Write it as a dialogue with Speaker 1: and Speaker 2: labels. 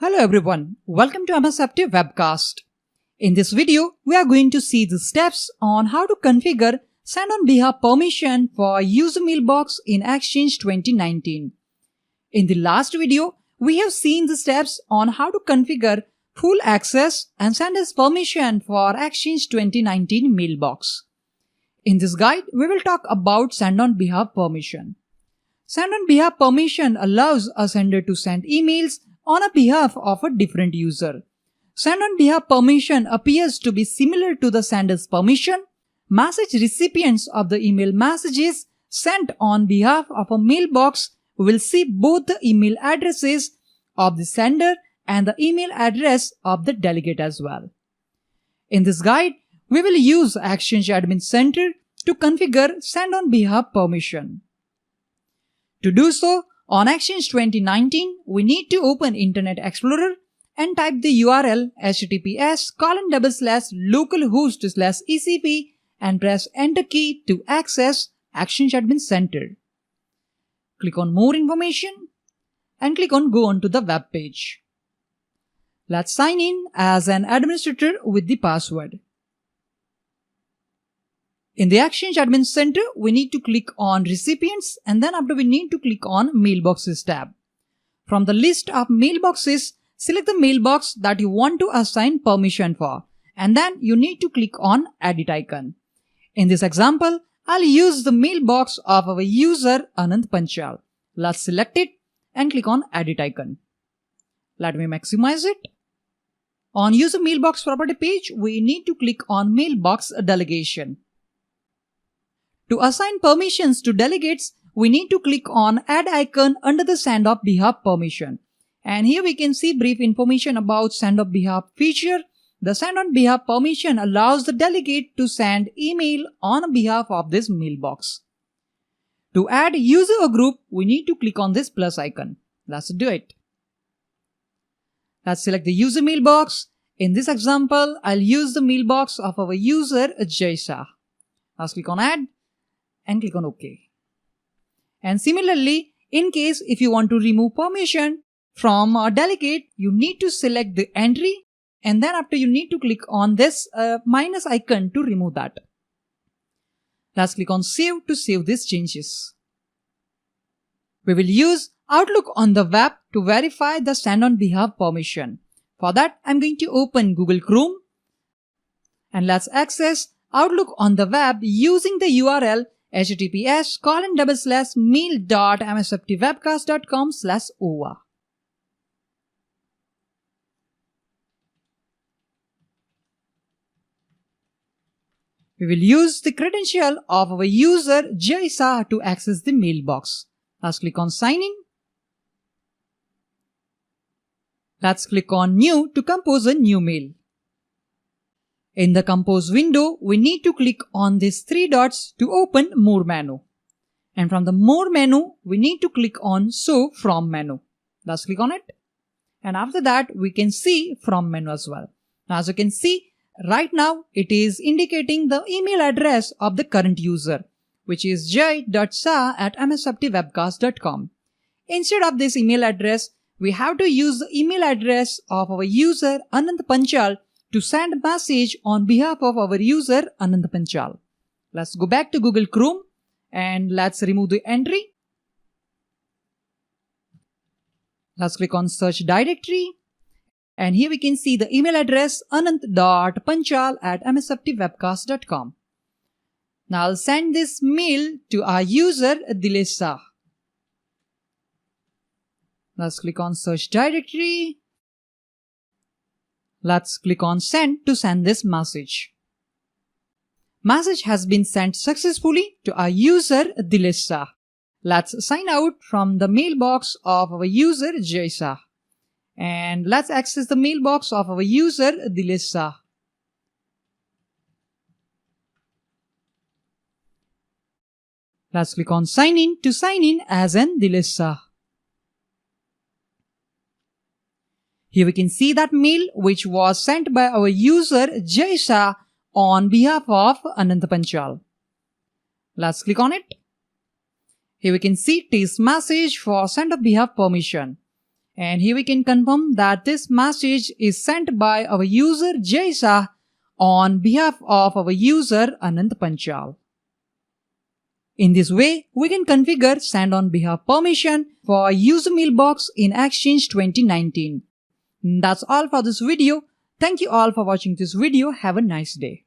Speaker 1: Hello everyone, welcome to MSFT Webcast. In this video, we are going to see the steps on how to configure send on behalf permission for User Mailbox in Exchange 2019. In the last video, we have seen the steps on how to configure full access and send as permission for Exchange 2019 Mailbox. In this guide, we will talk about send on behalf permission. Send on behalf permission allows a sender to send emails on a behalf of a different user. Send on behalf permission appears to be similar to the sender's permission. Message recipients of the email messages sent on behalf of a mailbox will see both the email addresses of the sender and the email address of the delegate as well. In this guide, we will use Exchange Admin Center to configure send on behalf permission. To do so, on Exchange 2019, we need to open Internet Explorer and type the URL https://localhost/ECP and press Enter key to access Exchange Admin Center. Click on More Information and click on Go on to the web page. Let's sign in as an administrator with the password. In the Exchange Admin Center, we need to click on Recipients and then after we need to click on Mailboxes tab. From the list of mailboxes, select the mailbox that you want to assign permission for and then you need to click on Edit icon. In this example, I'll use the mailbox of our user Anand Panchal. Let's select it and click on Edit icon. Let me maximize it. On User Mailbox property page, we need to click on Mailbox Delegation. To assign permissions to delegates, we need to click on Add icon under the Send on Behalf permission. And here we can see brief information about Send on Behalf feature. The Send on Behalf permission allows the delegate to send email on behalf of this mailbox. To add user or group, we need to click on this plus icon. Let's do it. Let's select the user mailbox. In this example, I'll use the mailbox of our user Jaisa. Let's click on Add and click on OK. And similarly, in case if you want to remove permission from a delegate, you need to select the entry and then after you need to click on this minus icon to remove that. Let's click on Save to save these changes. We will use Outlook on the web to verify the send on behalf permission. For that, I'm going to open Google Chrome and let's access Outlook on the web using the URL https://mail.msftwebcast.com/over. We will use the credential of our user Jaisa to access the mailbox. Let's click on Sign in. Let's click on New to compose a new mail. In the Compose window, we need to click on these three dots to open More menu. And from the More menu, we need to click on Show From menu. Let's click on it. And after that, we can see From menu as well. Now, as you can see, right now, it is indicating the email address of the current user, which is j.sa@msftwebcast.com. Instead of this email address, we have to use the email address of our user Anand Panchal to send a message on behalf of our user Anand Panchal. Let's go back to Google Chrome and let's remove the entry. Let's click on Search Directory and here we can see the email address anand.panchal@msftwebcast.com. Now I'll send this mail to our user Dilesa. Let's click on Search Directory. Let's click on Send to send this message. Message has been sent successfully to our user Dilesa. Let's sign out from the mailbox of our user Jaisa. And let's access the mailbox of our user Dilesa. Let's click on Sign in to sign in as an Dilesa. Here we can see that mail which was sent by our user Jaisa on behalf of Anand Panchal. Let's click on it. Here we can see test message for send on behalf permission. And here we can confirm that this message is sent by our user Jay Shah on behalf of our user Anant Panchal. In this way, we can configure send on behalf permission for User Mailbox in Exchange 2019. That's all for this video. Thank you all for watching this video. Have a nice day.